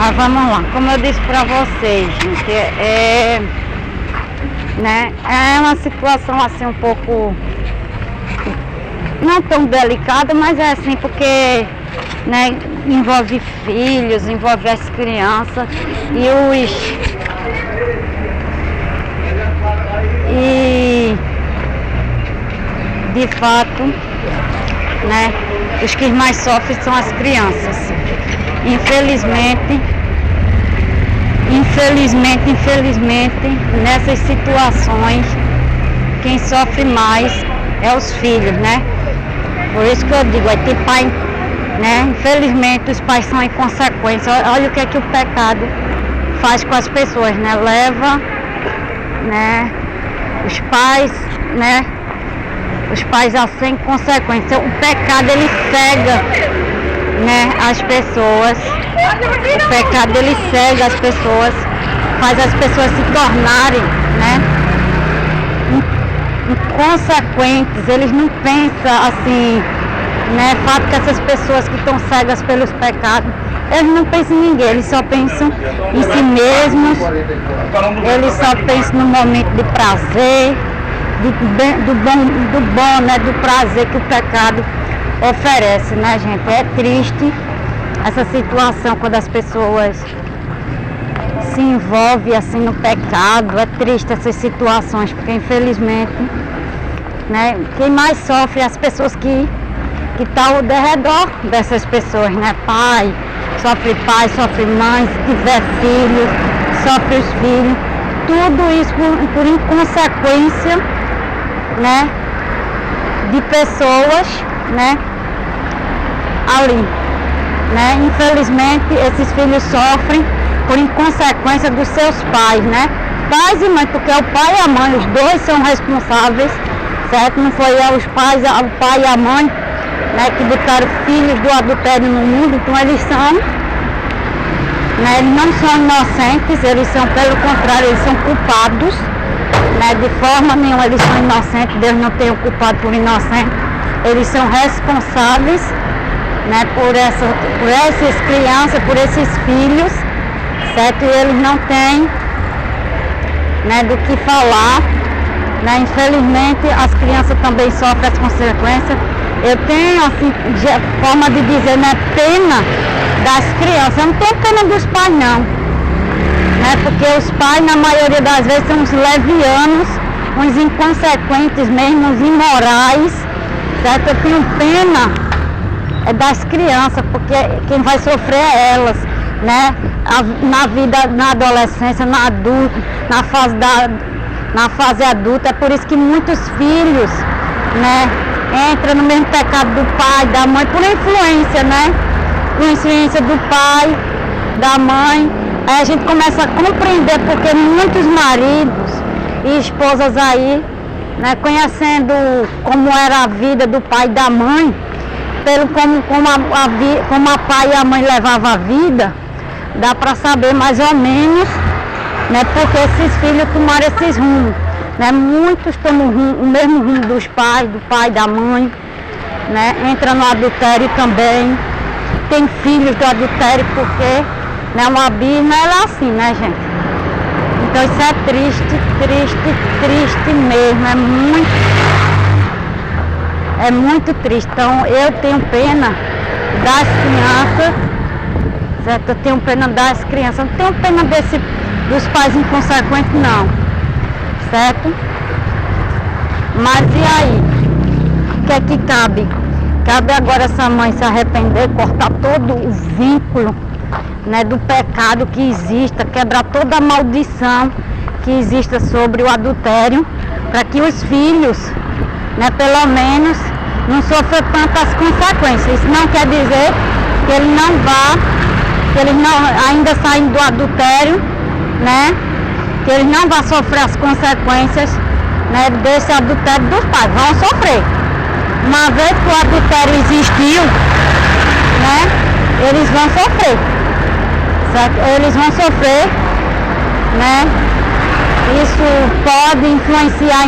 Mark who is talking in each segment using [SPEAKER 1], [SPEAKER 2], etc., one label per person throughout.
[SPEAKER 1] Mas vamos lá, como eu disse pra vocês, gente, é uma situação assim um pouco não tão delicada, mas é assim porque, né, envolve filhos, envolve as crianças e de fato, né, os que mais sofrem são as crianças. Infelizmente, nessas situações, quem sofre mais é os filhos, né? Por isso que eu digo, aí tem pai, né? Infelizmente, os pais são inconsequentes. Olha o que é que o pecado faz com as pessoas, né? Leva, né, os pais, né? Os pais a sem consequência. O pecado, ele cega, né, as pessoas. O pecado, ele cega as pessoas, faz as pessoas se tornarem, né, inconsequentes. Eles não pensam assim, né, fato que essas pessoas que estão cegas pelos pecados, eles não pensam em ninguém, eles só pensam em si mesmos, eles só pensam no momento de prazer, do bom, né, do prazer que o pecado oferece, né, gente? É triste essa situação quando as pessoas se envolvem assim no pecado. É triste essas situações, porque infelizmente, né, quem mais sofre é as pessoas que estão ao redor dessas pessoas, né? Pai, sofre mãe, se tiver filho, sofre os filhos. Tudo isso por inconsequência, né, de pessoas, né, ali, né? Infelizmente, esses filhos sofrem por inconsequência dos seus pais, né? Pais e mães, porque o pai e a mãe, os dois são responsáveis, certo? Não foi o pai e a mãe, né, que botaram filhos do adultério no mundo. Então eles são, né, eles não são inocentes, eles são, pelo contrário, eles são culpados, né? De forma nenhuma eles são inocentes, Deus não tem o culpado por inocente. Eles são responsáveis, né, por essas crianças, por esses filhos, certo? E eles não têm, né, do que falar, né? Infelizmente, as crianças também sofrem as consequências. Eu tenho, assim, forma de dizer, né, pena das crianças. Eu não tenho pena dos pais, não, né? Porque os pais, na maioria das vezes, são uns levianos, uns inconsequentes mesmo, uns imorais, certo? Eu tenho pena das crianças, porque quem vai sofrer é elas, né? Na vida, na adolescência, na fase adulta. É por isso que muitos filhos, né, entram no mesmo pecado do pai, da mãe, por influência, né? Por influência do pai, da mãe. Aí a gente começa a compreender porque muitos maridos e esposas aí, né, conhecendo como era a vida do pai e da mãe, como a pai e a mãe levavam a vida, dá para saber mais ou menos, né, porque esses filhos tomaram esses rumos, né? Muitos tomam o mesmo rumo dos pais, do pai, da mãe, né? Entra no adultério também, tem filhos do adultério, porque, né, uma abismo é assim, né, gente? Então isso é triste mesmo, é muito triste. Então eu tenho pena das crianças, certo? Eu tenho pena das crianças, não tenho pena dos pais inconsequentes, não, certo? Mas e aí? O que é que cabe? Cabe agora essa mãe se arrepender, cortar todo o vínculo, né, do pecado que exista, quebrar toda a maldição que exista sobre o adultério, para que os filhos, né, pelo menos não sofram tantas consequências. Isso não quer dizer que ele não ainda saindo do adultério, né, que eles não vão sofrer as consequências, né, desse adultério dos pais. Vão sofrer. Uma vez que o adultério existiu, né, eles vão sofrer, certo? Eles vão sofrer, né? Isso pode influenciar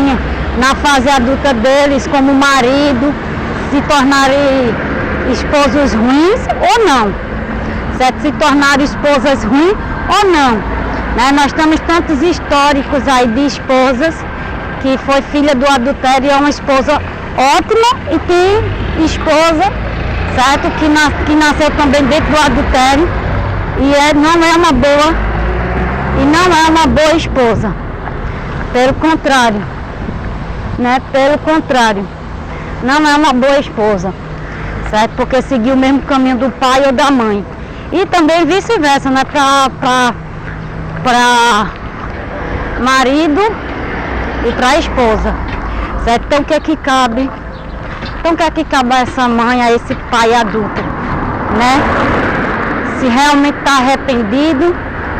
[SPEAKER 1] na fase adulta deles, como marido, se tornarem esposos ruins ou não, certo? Se tornaram esposas ruins ou não, né? Nós temos tantos históricos aí de esposas que foi filha do adultério e é uma esposa ótima, e tem esposa, certo? Que nasceu também dentro do adultério e não é uma boa esposa. Pelo contrário, né? Pelo contrário, não é uma boa esposa, certo? Porque seguiu o mesmo caminho do pai ou da mãe. E também vice-versa, né? Para marido e para esposa, certo? Então o que é que cabe? Então o que é que cabe a essa mãe, a esse pai adulto, né? Se realmente está arrependido,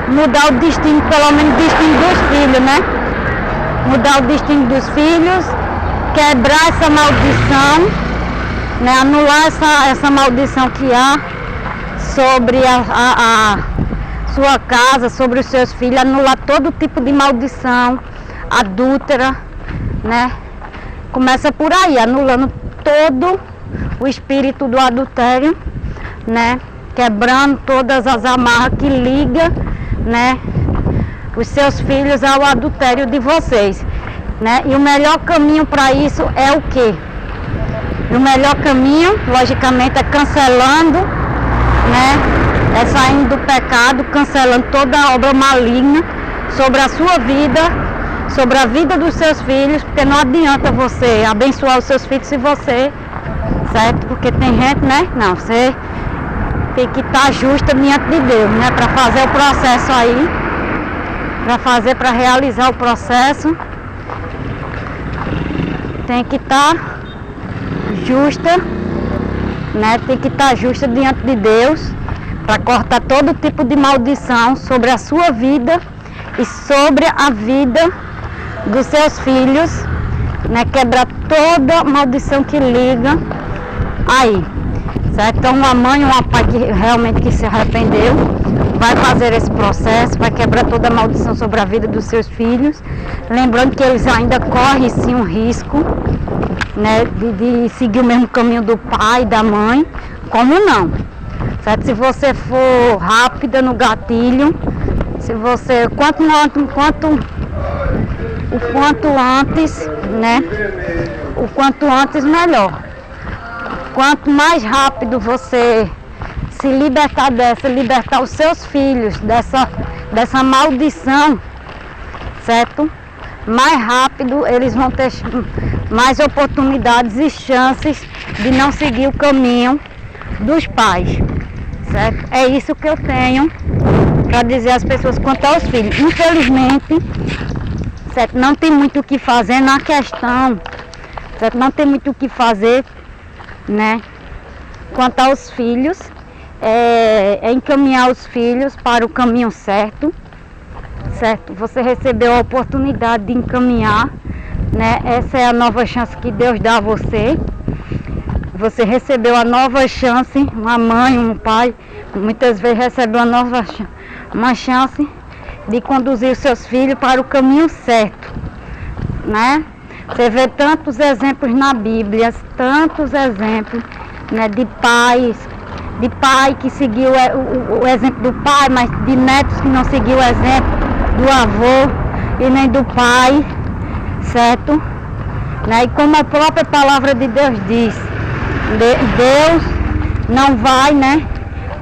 [SPEAKER 1] mudar o destino, pelo menos o destino dos filhos, né? Mudar o destino dos filhos, quebrar essa maldição, né? Anular essa maldição que há sobre a sua casa, sobre os seus filhos, anular todo tipo de maldição adúltera, né? Começa por aí, anulando todo o espírito do adultério, né? Quebrando todas as amarras que ligam, né? Os seus filhos ao adultério de vocês, né? E o melhor caminho para isso é o quê? O melhor caminho, logicamente, é cancelando, né? É saindo do pecado, cancelando toda a obra maligna sobre a sua vida, sobre a vida dos seus filhos, porque não adianta você abençoar os seus filhos se você, certo? Porque tem gente, né? Não, você tem que estar justa diante de Deus, né? Para fazer o processo aí, para realizar o processo, tem que estar justa, né? Tem que estar justa diante de Deus, para cortar todo tipo de maldição sobre a sua vida e sobre a vida dos seus filhos, né? Quebrar toda maldição que liga aí, certo? Então uma mãe ou uma pai que realmente que se arrependeu vai fazer esse processo, vai quebrar toda a maldição sobre a vida dos seus filhos, lembrando que eles ainda correm sim um risco, né? De seguir o mesmo caminho do pai e da mãe, como não, certo? Se você for rápida no gatilho, se você, o quanto antes, né? O quanto antes melhor. Quanto mais rápido você se libertar libertar os seus filhos dessa maldição, certo? Mais rápido eles vão ter mais oportunidades e chances de não seguir o caminho dos pais, certo? É isso que eu tenho para dizer às pessoas quanto aos filhos. Infelizmente, certo? Não tem muito o que fazer na questão, certo? Não tem muito o que fazer, né? Quanto aos filhos, é encaminhar os filhos para o caminho certo, certo? Você recebeu a oportunidade de encaminhar, né? Essa é a nova chance que Deus dá a você. Você recebeu a nova chance, uma mãe, um pai, muitas vezes recebeu uma chance de conduzir os seus filhos para o caminho certo, né? Você vê tantos exemplos na Bíblia, tantos exemplos, né, de pai que seguiu o exemplo do pai, mas de netos que não seguiu o exemplo do avô e nem do pai, certo? Né? E como a própria palavra de Deus diz, Deus não vai, né,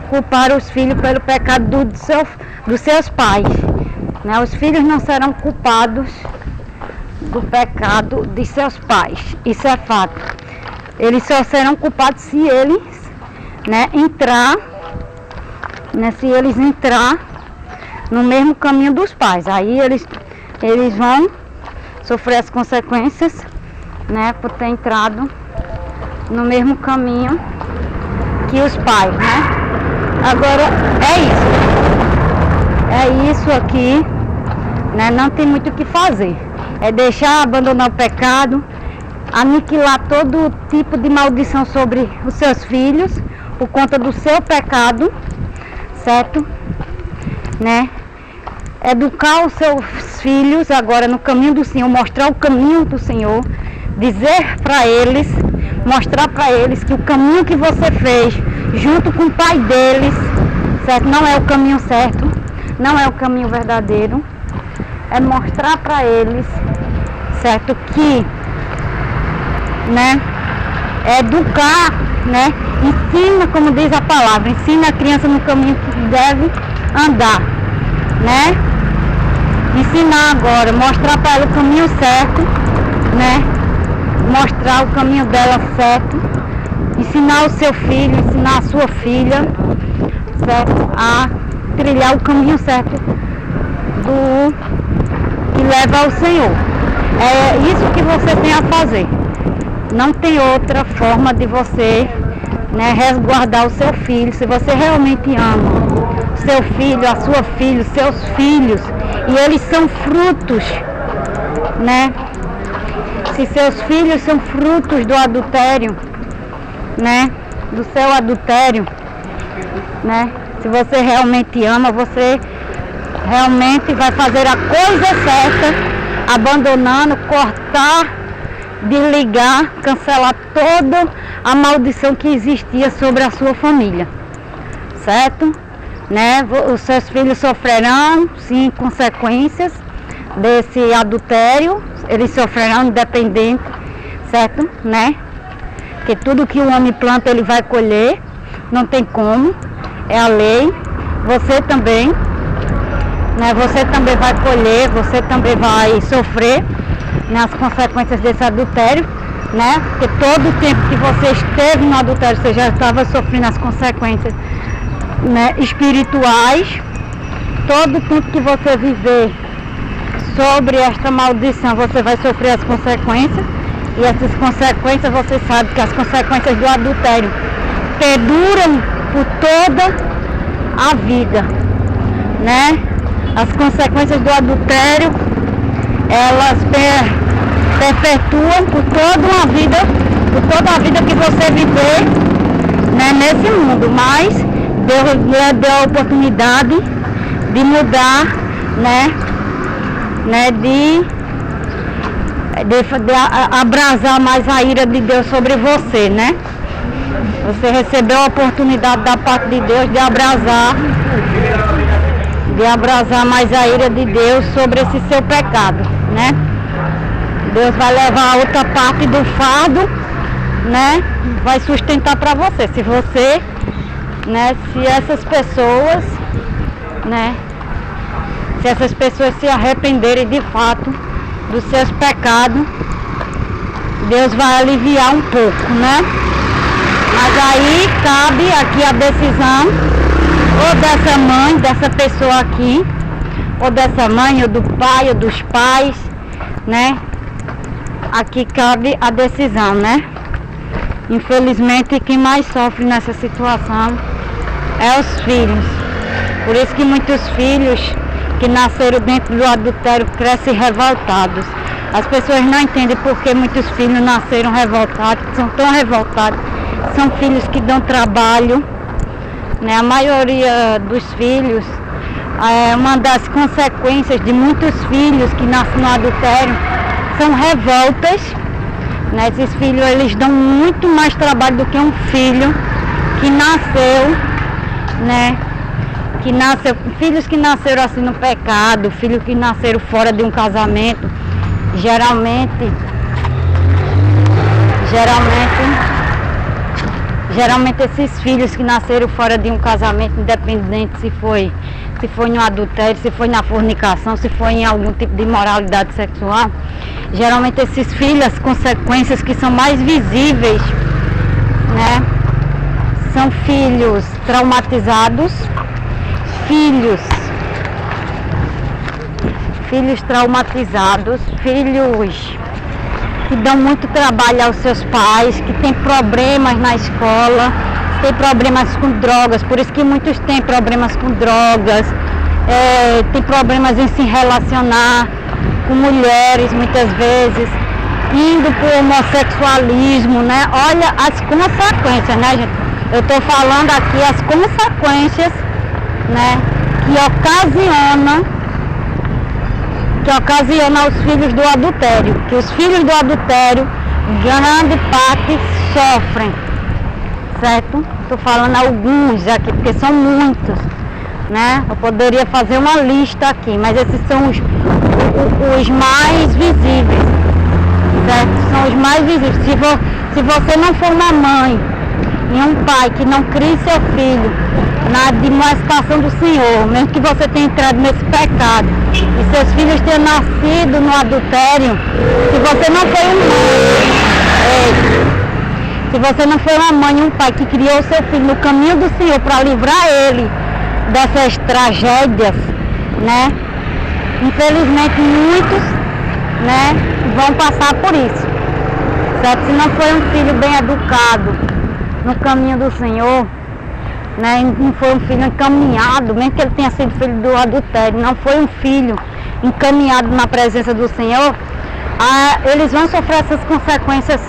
[SPEAKER 1] culpar os filhos pelo pecado dos seus pais, né? Os filhos não serão culpados do pecado de seus pais, isso é fato. Eles só serão culpados se eles, né, se eles entrar no mesmo caminho dos pais. Aí eles vão sofrer as consequências, né, por ter entrado no mesmo caminho que os pais, né? Agora é isso aqui, né? Não tem muito o que fazer. É deixar, abandonar o pecado, aniquilar todo tipo de maldição sobre os seus filhos por conta do seu pecado, certo? Né? Educar os seus filhos agora no caminho do Senhor, mostrar o caminho do Senhor, dizer para eles, mostrar para eles que o caminho que você fez junto com o pai deles, certo? Não é o caminho certo, não é o caminho verdadeiro. É mostrar para eles, certo, que, né, é educar, né, ensina, como diz a palavra, ensina a criança no caminho que deve andar, né, ensinar agora, mostrar para ela o caminho certo, né, mostrar o caminho dela certo, ensinar o seu filho, ensinar a sua filha, certo, a trilhar o caminho certo do que leva ao Senhor. É isso que você tem a fazer. Não tem outra forma de você, né, resguardar o seu filho. Se você realmente ama o seu filho, a sua filha, os seus filhos, e eles são frutos, né? Se seus filhos são frutos do adultério, né? Do seu adultério, né? Se você realmente ama, você realmente vai fazer a coisa certa, abandonando, cortar, desligar, cancelar toda a maldição que existia sobre a sua família, certo? Né? Os seus filhos sofrerão, sim, consequências desse adultério, eles sofrerão independente, certo? Né? Que tudo que o homem planta ele vai colher, não tem como, é a lei. Você também, né? Você também vai colher, você também vai sofrer nas consequências desse adultério, né? Porque todo o tempo que você esteve no adultério, você já estava sofrendo as consequências, né, espirituais. Todo o tempo que você viver sobre esta maldição, você vai sofrer as consequências. E essas consequências, você sabe que as consequências do adultério perduram por toda a vida, né? As consequências do adultério, elas perpetuam por toda a vida que você viver, né, nesse mundo. Mas Deus lhe deu a oportunidade de mudar, né, de abrasar mais a ira de Deus sobre você, né? Você recebeu a oportunidade da parte de Deus de abrasar mais a ira de Deus sobre esse seu pecado, né? Deus vai levar a outra parte do fardo, né? Vai sustentar para você. Se você, né? Se essas pessoas, né? Se essas pessoas se arrependerem de fato dos seus pecados, Deus vai aliviar um pouco, né? Mas aí cabe aqui a decisão, ou dessa mãe, dessa pessoa aqui, ou dessa mãe, ou do pai, ou dos pais, né? Aqui cabe a decisão, né? Infelizmente, quem mais sofre nessa situação é os filhos. Por isso que muitos filhos que nasceram dentro do adultério crescem revoltados. As pessoas não entendem por que muitos filhos nasceram revoltados, são tão revoltados. São filhos que dão trabalho, né? A maioria dos filhos, uma das consequências de muitos filhos que nascem no adultério são revoltas, né? Esses filhos, eles dão muito mais trabalho do que um filho que nasceu, né? Filhos que nasceram assim no pecado, filhos que nasceram fora de um casamento, geralmente esses filhos que nasceram fora de um casamento, independente se foi no adultério, se foi na fornicação, se foi em algum tipo de imoralidade sexual, geralmente esses filhos, as consequências que são mais visíveis, né, são filhos traumatizados, filhos traumatizados, filhos que dão muito trabalho aos seus pais, que têm problemas na escola, têm problemas com drogas, por isso que muitos têm problemas com drogas, têm problemas em se relacionar com mulheres muitas vezes, indo para o homossexualismo, né? Olha as consequências, né, gente? Eu estou falando aqui as consequências, né, que ocasiona aos filhos do adultério, que os filhos do adultério, grande parte, sofrem, certo? Estou falando alguns aqui, porque são muitos, né? Eu poderia fazer uma lista aqui, mas esses são os mais visíveis, certo? São os mais visíveis. Se você não for uma mãe e um pai que não crie seu filho na demonstração do Senhor, mesmo que você tenha entrado nesse pecado e seus filhos tenham nascido no adultério, se você não foi se você não foi uma mãe e um pai que criou seu filho no caminho do Senhor para livrar ele dessas tragédias, né? Infelizmente muitos, né, vão passar por isso, certo? Se não foi um filho bem educado no caminho do Senhor, né, não foi um filho encaminhado, mesmo que ele tenha sido filho do adultério, não foi um filho encaminhado na presença do Senhor, eles vão sofrer essas consequências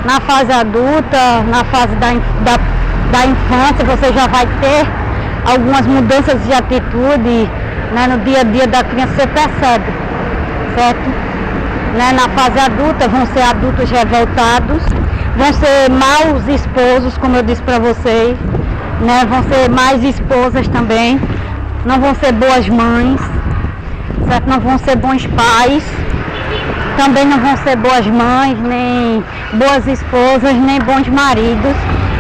[SPEAKER 1] na fase adulta, na fase da infância. Você já vai ter algumas mudanças de atitude, né, no dia a dia da criança, você percebe, certo? Né, na fase adulta vão ser adultos revoltados, vão ser maus esposos, como eu disse para vocês, né, vão ser mais esposas também, não vão ser boas mães, certo? Não vão ser bons pais, também não vão ser boas mães, nem boas esposas, nem bons maridos.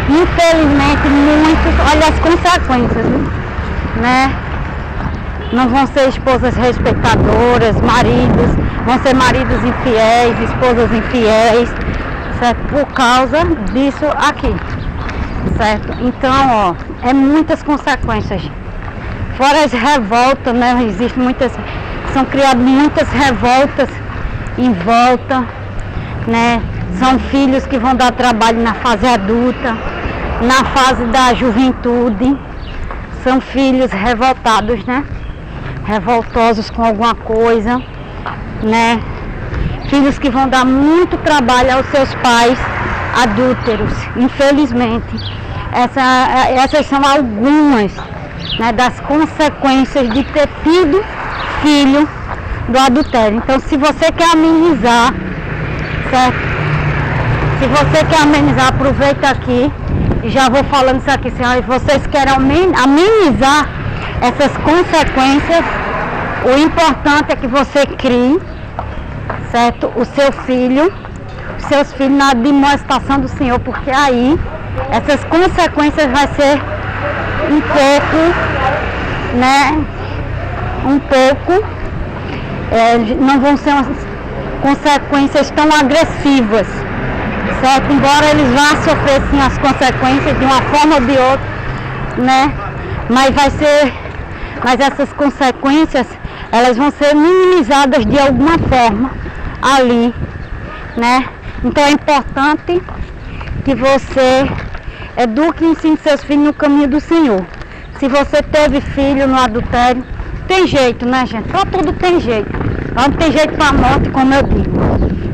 [SPEAKER 1] Infelizmente muitos, olha as consequências, né? Não vão ser esposas respeitadoras, maridos, vão ser maridos infiéis, esposas infiéis, certo? Por causa disso aqui, certo? Então, ó, é muitas consequências. Fora as revoltas, né? Existem muitas, são criadas muitas revoltas em volta, né? São filhos que vão dar trabalho na fase adulta, na fase da juventude. São filhos revoltados, né? Revoltosos com alguma coisa, né? Filhos que vão dar muito trabalho aos seus pais adúlteros, infelizmente. Essas são algumas, né, das consequências de ter tido filho do adultério. Então, se você quer amenizar, certo? Se você quer amenizar, aproveita aqui e já vou falando isso aqui. Se vocês querem amenizar essas consequências, o importante é que você crie, certo, o seu filho, os seus filhos na demonstração do Senhor, porque aí essas consequências vai ser um pouco, né, não vão ser umas consequências tão agressivas, certo? Embora eles vão sofrer sim as consequências de uma forma ou de outra, né? Mas essas consequências, elas vão ser minimizadas de alguma forma ali, né? Então é importante que você eduque e ensine seus filhos no caminho do Senhor. Se você teve filho no adultério, tem jeito, né, gente? Só tudo tem jeito. Não tem jeito para a morte, como eu digo,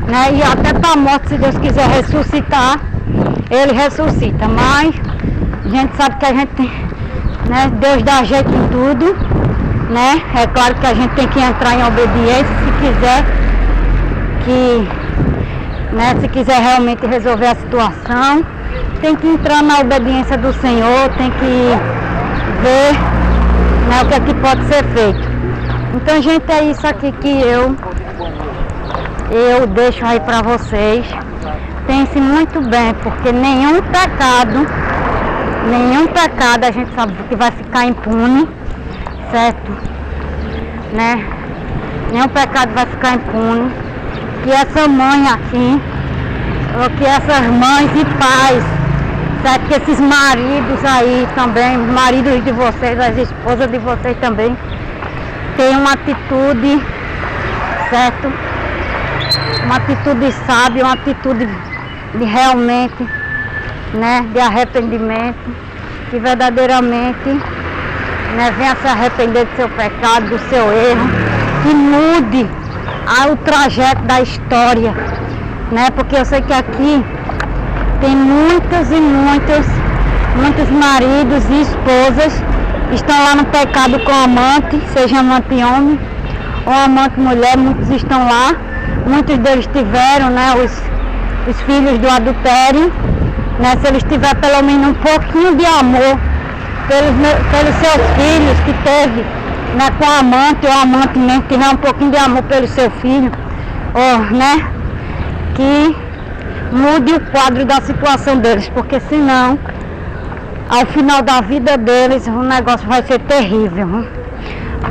[SPEAKER 1] né? E até para a morte, se Deus quiser ressuscitar, Ele ressuscita. Mas a gente sabe que a gente tem, né? Deus dá jeito em tudo, né? É claro que a gente tem que entrar em obediência se quiser realmente resolver a situação, tem que entrar na obediência do Senhor, tem que ver, né, o que é que pode ser feito. Então, gente, é isso aqui que eu deixo aí para vocês. Pense muito bem, porque nenhum pecado a gente sabe que vai ficar impune, certo? Né? Nenhum pecado vai ficar impune. Que essa mãe aqui, ou que essas mães e pais, certo? Que esses maridos aí também, os maridos de vocês, as esposas de vocês também, tenham uma atitude, certo? Uma atitude sábia, uma atitude de realmente, né, de arrependimento, que verdadeiramente, né, venha se arrepender do seu pecado, do seu erro, que mude o trajeto da história, né? Porque eu sei que aqui tem muitos maridos e esposas que estão lá no pecado com amante, seja amante homem ou amante mulher, muitos estão lá, muitos deles tiveram, né, os filhos do adultério, né? Se eles tiverem pelo menos um pouquinho de amor pelos seus filhos que teve, né, com a amante, ou a amante mesmo, tiver um pouquinho de amor pelo seu filho, ou, né, que mude o quadro da situação deles, porque senão, ao final da vida deles, o negócio vai ser terrível, hein?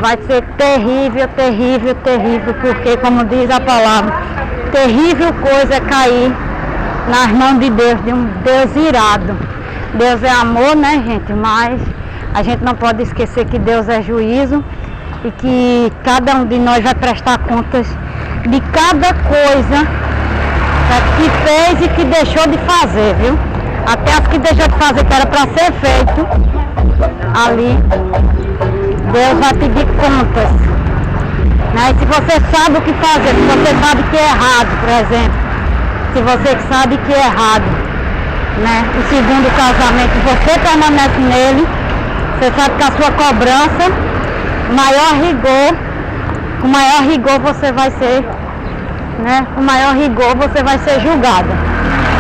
[SPEAKER 1] Vai ser terrível, terrível, terrível, porque, como diz a palavra, terrível coisa é cair nas mãos de Deus, de um Deus irado. Deus é amor, né, gente? Mas a gente não pode esquecer que Deus é juízo e que cada um de nós vai prestar contas de cada coisa que fez e que deixou de fazer, viu? Até as que deixou de fazer, que era para ser feito ali, Deus vai pedir contas, né? E se você sabe o que fazer, se você sabe que é errado, por exemplo, se você sabe que é errado, né, o segundo casamento, você permanece nele, você sabe que a sua cobrança, com maior rigor você vai ser, né, com maior rigor você vai ser julgada.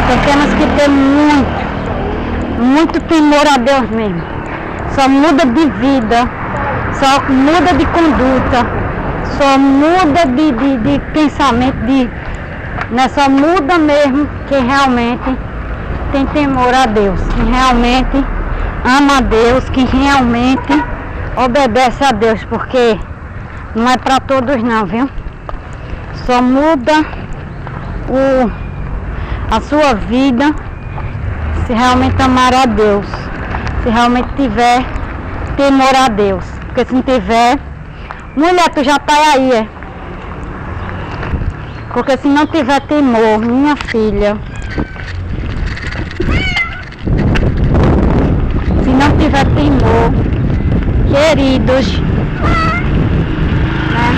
[SPEAKER 1] Então temos que ter muito temor a Deus mesmo. Só muda de vida, só muda de conduta, só muda de pensamento, né, só muda mesmo quem realmente tem temor a Deus, quem realmente ama a Deus, quem realmente obedece a Deus, porque não é para todos não, viu? Só muda a sua vida se realmente amar a Deus, se realmente tiver temor a Deus, porque se não tiver, mulher, tu já tá aí, é? Porque se não tiver temor, minha filha, se não tiver temor, queridos, né?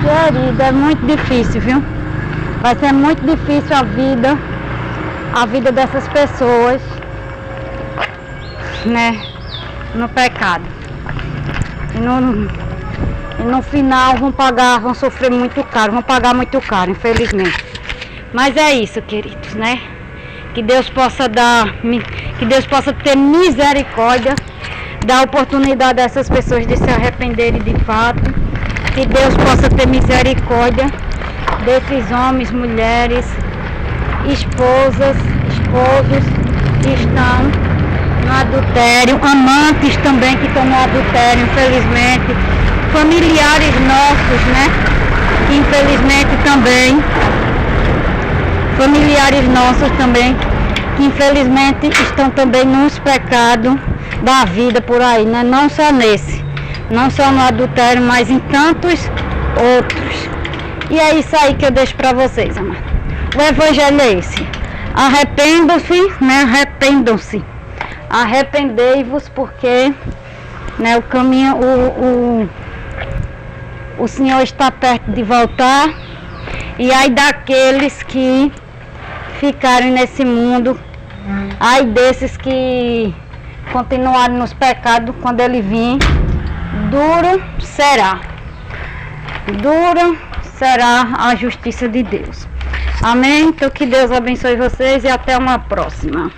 [SPEAKER 1] Querido, é muito difícil, viu? Vai ser muito difícil a vida dessas pessoas, né, no pecado. E no final vão sofrer muito caro, vão pagar muito caro, infelizmente. Mas é isso, queridos, né? Que Deus possa ter misericórdia, dar oportunidade a essas pessoas de se arrependerem de fato. Que Deus possa ter misericórdia desses homens, mulheres, esposos que estão no adultério, amantes também que estão no adultério, infelizmente, familiares nossos, né, que infelizmente também, familiares nossos também, que infelizmente estão também nos pecados da vida por aí, né, não só nesse, não só no adultério, mas em tantos outros. E é isso aí que eu deixo para vocês, amado. O evangelho é esse. Arrependam-se, né? Arrependei-vos, porque, né, o caminho, o Senhor está perto de voltar. E ai daqueles que ficarem nesse mundo, ai desses que continuarem nos pecados quando Ele vir, duro será a justiça de Deus. Amém? Então que Deus abençoe vocês e até uma próxima.